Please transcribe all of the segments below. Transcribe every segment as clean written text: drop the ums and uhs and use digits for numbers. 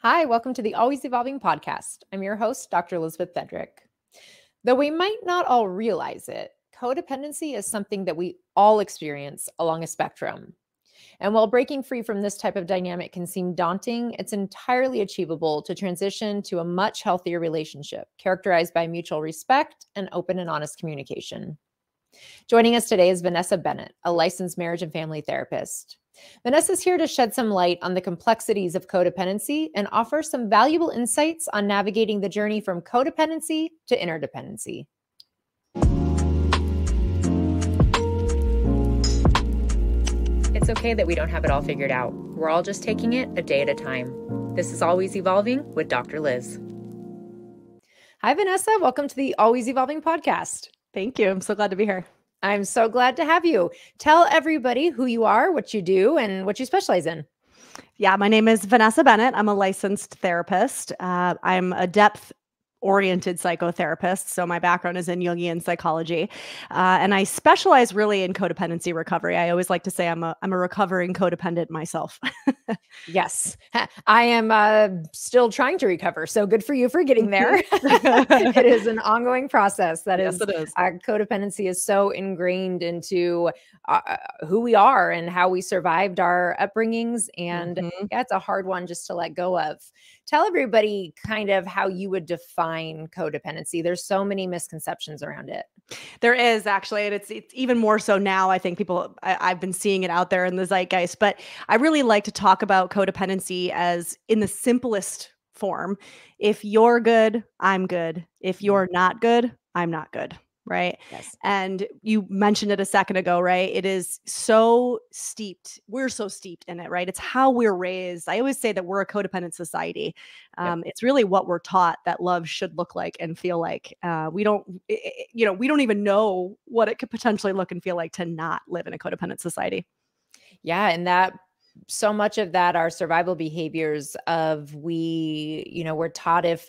Hi, welcome to the Always Evolving podcast. I'm your host, Dr. Elizabeth Fedrick. Though we might not all realize it, codependency is something that we all experience along a spectrum. And while breaking free from this type of dynamic can seem daunting, it's entirely achievable to transition to a much healthier relationship characterized by mutual respect and open and honest communication. Joining us today is Vanessa Bennett, a licensed marriage and family therapist. Vanessa is here to shed some light on the complexities of codependency and offer some valuable insights on navigating the journey from codependency to interdependency. It's okay that we don't have it all figured out. We're all just taking it a day at a time. This is Always Evolving with Dr. Liz. Hi, Vanessa. Welcome to the Always Evolving podcast. Thank you. I'm so glad to be here. I'm so glad to have you. Tell everybody who you are, what you do, and what you specialize in. Yeah, my name is Vanessa Bennett. I'm a licensed therapist. I'm a depth-oriented psychotherapist. So my background is in Jungian psychology. And I specialize really in codependency recovery. I always like to say I'm a recovering codependent myself. Yes, I am still trying to recover. So good for you for getting there. It is an ongoing process. Yes, it is. Codependency is so ingrained into who we are and how we survived our upbringings. And yeah, it's a hard one just to let go of. Tell everybody kind of how you would define codependency. There's so many misconceptions around it. There is actually, and it's even more so now. I think I've been seeing it out there in the zeitgeist, but I really like to talk about codependency as in the simplest form. If you're good, I'm good. If you're not good, I'm not good. Right. Yes. And you mentioned it a second ago, right? It is so steeped. We're so steeped in it, right? It's how we're raised. I always say that we're a codependent society. It's really what we're taught that love should look like and feel like. We don't even know what it could potentially look and feel like to not live in a codependent society. Yeah. And that so much of that are survival behaviors of we're taught if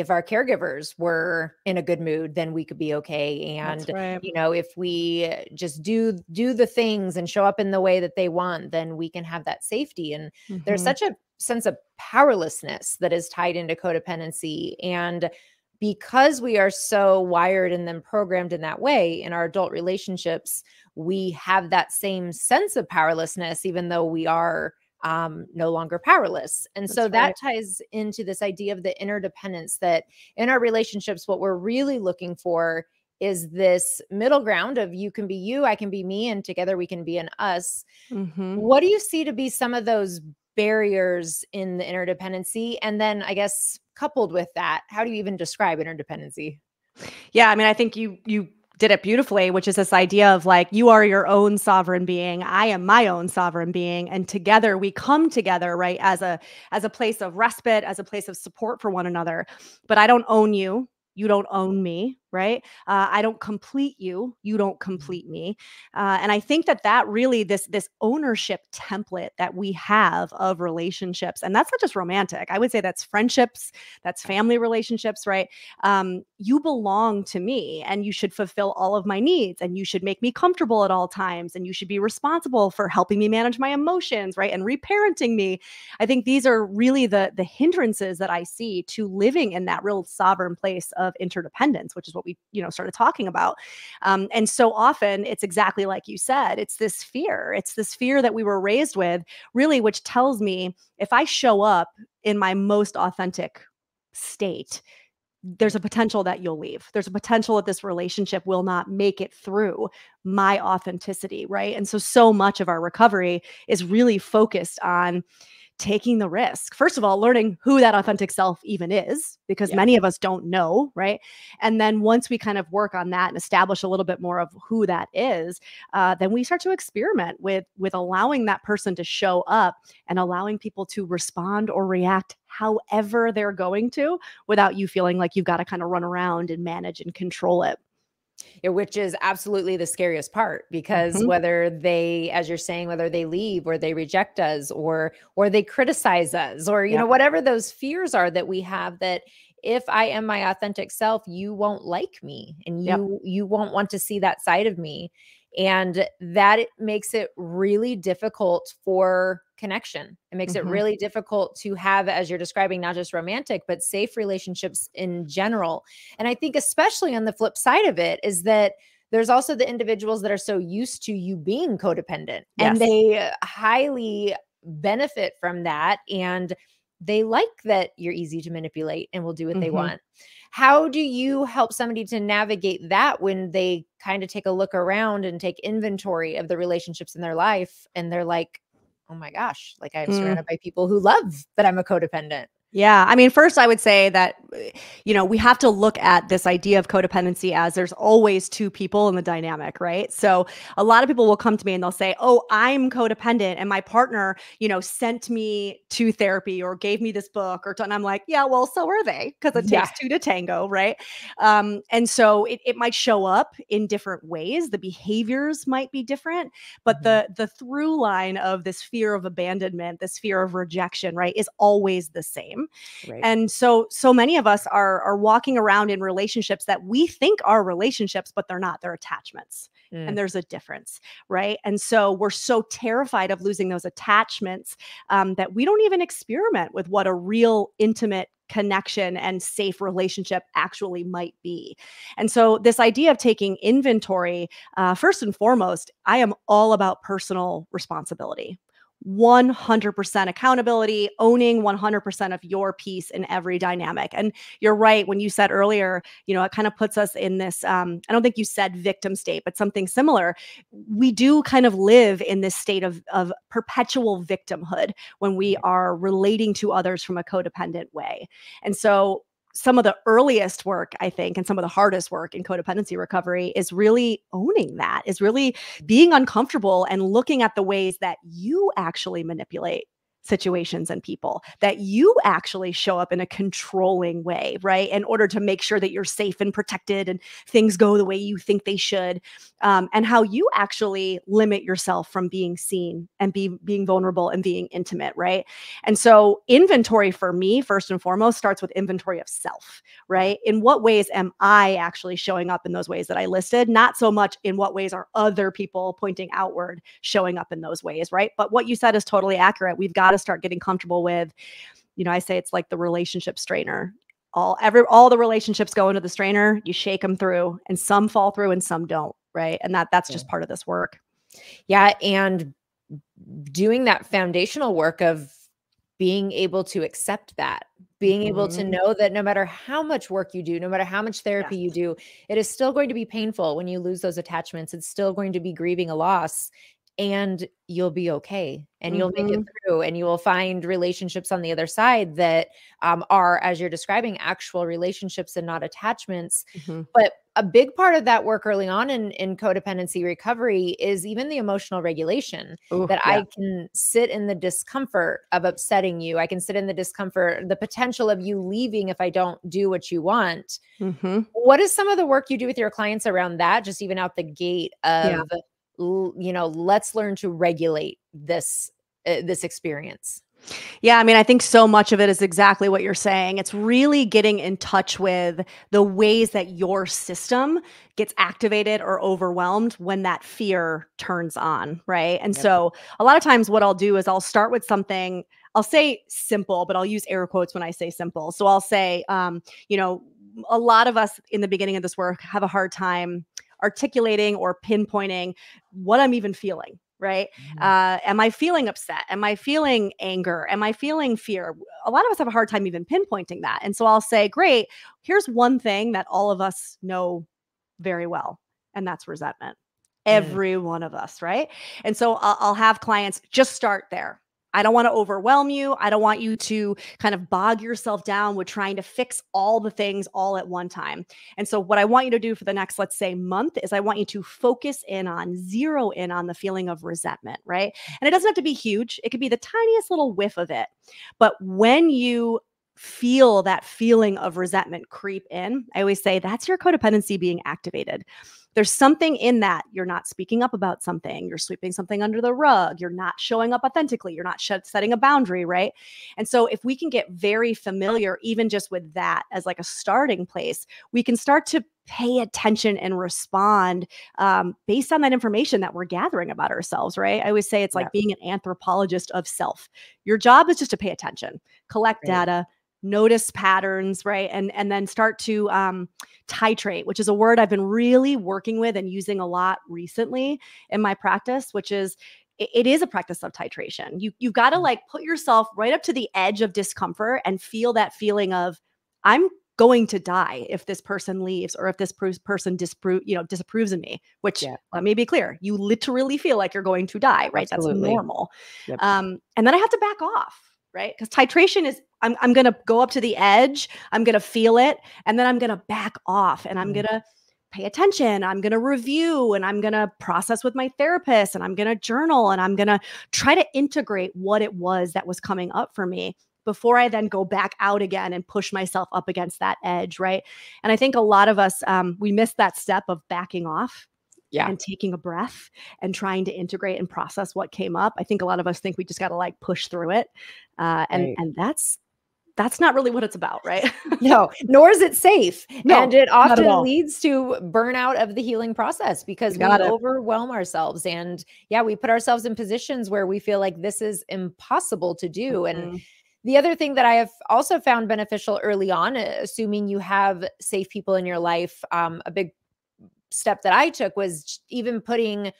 our caregivers were in a good mood, then we could be okay. And, That's right. if we just do the things and show up in the way that they want, then we can have that safety. And there's such a sense of powerlessness that is tied into codependency. And because we are so wired and then programmed in that way in our adult relationships, we have that same sense of powerlessness, even though we are no longer powerless. And so that ties into this idea of the interdependence, that in our relationships, what we're really looking for is this middle ground of you can be you, I can be me, and together we can be an us. What do you see to be some of those barriers in the interdependency? And then I guess coupled with that, how do you even describe interdependency? Yeah, I mean, I think you did it beautifully, which is this idea of like, you are your own sovereign being. I am my own sovereign being. And together we come together, right? As a place of respite, as a place of support for one another. But I don't own you. You don't own me, right? I don't complete you. You don't complete me. And I think that really, this ownership template that we have of relationships, and that's not just romantic. I would say that's friendships, that's family relationships, right? You belong to me and you should fulfill all of my needs and you should make me comfortable at all times and you should be responsible for helping me manage my emotions, right? And reparenting me. I think these are really the hindrances that I see to living in that real sovereign place of interdependence, which is what we started talking about. And so often it's exactly like you said, it's this fear that we were raised with, really, which tells me if I show up in my most authentic state, there's a potential that you'll leave. There's a potential that this relationship will not make it through my authenticity, right? And so much of our recovery is really focused on taking the risk. First of all, learning who that authentic self even is, because many of us don't know, right? And then once we kind of work on that and establish a little bit more of who that is, then we start to experiment with allowing that person to show up and allowing people to respond or react however they're going to, without you feeling like you've got to kind of run around and manage and control it. Which is absolutely the scariest part, because whether they, as you're saying, whether they leave or they reject us or they criticize us or, whatever those fears are that we have, that if I am my authentic self, you won't like me and you won't want to see that side of me. And that makes it really difficult for connection. It makes it really difficult to have, as you're describing, not just romantic, but safe relationships in general. And I think especially on the flip side of it is that there's also the individuals that are so used to you being codependent and they highly benefit from that. And they like that you're easy to manipulate and will do what they want. How do you help somebody to navigate that when they kind of take a look around and take inventory of the relationships in their life and they're like, oh my gosh, like I'm surrounded by people who love that I'm a codependent? Yeah. I mean, first I would say that, we have to look at this idea of codependency as there's always two people in the dynamic, right? So a lot of people will come to me and they'll say, oh, I'm codependent and my partner, sent me to therapy or gave me this book and I'm like, yeah, well, so are they, because it takes two to tango, right? And so it might show up in different ways. The behaviors might be different, but the through line of this fear of abandonment, this fear of rejection, right, is always the same. Right. And so many of us are walking around in relationships that we think are relationships, but they're not. They're attachments. And there's a difference, right? And so we're so terrified of losing those attachments that we don't even experiment with what a real intimate connection and safe relationship actually might be. And so this idea of taking inventory, first and foremost, I am all about personal responsibility. 100% accountability, owning 100% of your piece in every dynamic. And you're right. When you said earlier, it kind of puts us in this, I don't think you said victim state, but something similar. We do kind of live in this state of perpetual victimhood when we are relating to others from a codependent way. And so some of the earliest work, I think, and some of the hardest work in codependency recovery is really owning that, is really being uncomfortable and looking at the ways that you actually manipulate situations and people, that you actually show up in a controlling way, right? In order to make sure that you're safe and protected and things go the way you think they should, and how you actually limit yourself from being seen and being vulnerable and being intimate, right? And so inventory for me, first and foremost, starts with inventory of self, right? In what ways am I actually showing up in those ways that I listed? Not so much in what ways are other people pointing outward showing up in those ways, right? But what you said is totally accurate. We've got to start getting comfortable with, I say it's like the relationship strainer. All the relationships go into the strainer, you shake them through, and some fall through and some don't, right? And that's just part of this work. Yeah. And doing that foundational work of being able to accept that, being able to know that no matter how much work you do, no matter how much therapy you do, it is still going to be painful when you lose those attachments. It's still going to be grieving a loss. And you'll be okay, and you'll make it through, and you will find relationships on the other side that are, as you're describing, actual relationships and not attachments. But a big part of that work early on in codependency recovery is even the emotional regulation. I can sit in the discomfort of upsetting you. I can sit in the discomfort, the potential of you leaving if I don't do what you want. What is some of the work you do with your clients around that, just even out the gate of let's learn to regulate this experience? Yeah, I mean, I think so much of it is exactly what you're saying. It's really getting in touch with the ways that your system gets activated or overwhelmed when that fear turns on, right? And so a lot of times what I'll do is I'll start with something, I'll say simple, but I'll use air quotes when I say simple. So I'll say, a lot of us in the beginning of this work have a hard time articulating or pinpointing what I'm even feeling, right? Am I feeling upset? Am I feeling anger? Am I feeling fear? A lot of us have a hard time even pinpointing that. And so I'll say, great, here's one thing that all of us know very well, and that's resentment. Every one of us, right? And so I'll have clients just start there. I don't want to overwhelm you. I don't want you to kind of bog yourself down with trying to fix all the things all at one time. And so what I want you to do for the next, let's say, month is I want you to zero in on the feeling of resentment, right? And it doesn't have to be huge. It could be the tiniest little whiff of it. But when you feel that feeling of resentment creep in, I always say that's your codependency being activated. There's something in that. You're not speaking up about something. You're sweeping something under the rug. You're not showing up authentically. You're not setting a boundary, right? And so if we can get very familiar, even just with that as like a starting place, we can start to pay attention and respond based on that information that we're gathering about ourselves, right? I always say it's like being an anthropologist of self. Your job is just to pay attention, collect data, notice patterns, right? And then start to titrate, which is a word I've been really working with and using a lot recently in my practice, which is it is a practice of titration. You've got to like put yourself right up to the edge of discomfort and feel that feeling of, I'm going to die if this person leaves or if this person disapproves of me, which let me be clear, you literally feel like you're going to die, right? Absolutely. That's normal. And then I have to back off, right? Because titration is, I'm going to go up to the edge, I'm going to feel it, and then I'm going to back off and I'm going to pay attention. I'm going to review and I'm going to process with my therapist and I'm going to journal and I'm going to try to integrate what it was that was coming up for me before I then go back out again and push myself up against that edge, right? And I think a lot of us, we miss that step of backing off and taking a breath and trying to integrate and process what came up. I think a lot of us think we just got to like push through it. And that's not really what it's about, right? No, nor is it safe. No, and it often leads to burnout of the healing process because we overwhelm ourselves. And we put ourselves in positions where we feel like this is impossible to do. And the other thing that I have also found beneficial early on, assuming you have safe people in your life, a big step that I took was even putting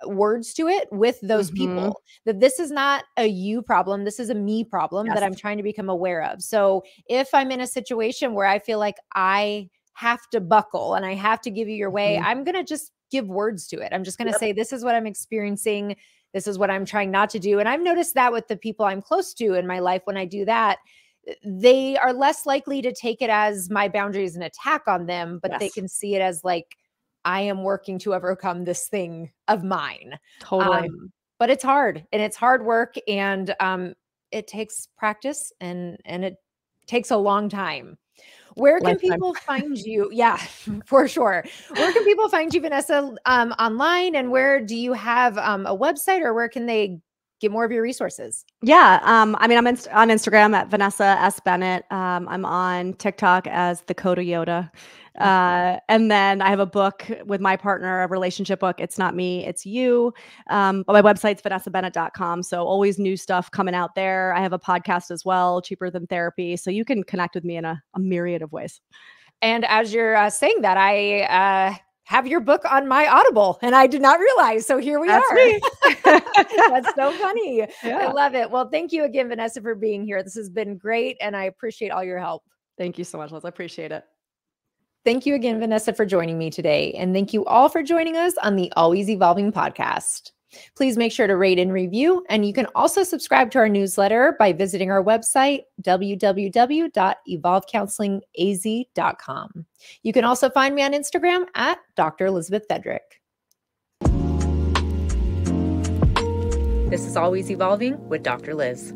words to it with those people, that this is not a you problem. This is a me problem that I'm trying to become aware of. So if I'm in a situation where I feel like I have to buckle and I have to give you your way, I'm going to just give words to it. I'm just going to say, this is what I'm experiencing. This is what I'm trying not to do. And I've noticed that with the people I'm close to in my life, when I do that, they are less likely to take it as my boundary is an attack on them, but they can see it as like, I am working to overcome this thing of mine. Totally. But it's hard and it's hard work and it takes practice and it takes a long time. Where can people find you? Yeah, for sure. Where can people find you, Vanessa, online? And where do you have a website or where can they get more of your resources? Yeah. I mean, I'm on Instagram at Vanessa S. Bennett. I'm on TikTok as the Coda Yoda. And then I have a book with my partner, a relationship book. It's Not Me, It's You. But my website's vanessabennett.com. So always new stuff coming out there. I have a podcast as well, Cheaper Than Therapy. So you can connect with me in a myriad of ways. And as you're saying that, I have your book on my Audible and I did not realize. So here we are. Me. That's so funny. Yeah. I love it. Well, thank you again, Vanessa, for being here. This has been great. And I appreciate all your help. Thank you so much, Liz. I appreciate it. Thank you again, Vanessa, for joining me today. And thank you all for joining us on the Always Evolving podcast. Please make sure to rate and review. And you can also subscribe to our newsletter by visiting our website, www.evolvecounselingaz.com. You can also find me on Instagram at Dr. Elizabeth Fedrick. This is Always Evolving with Dr. Liz.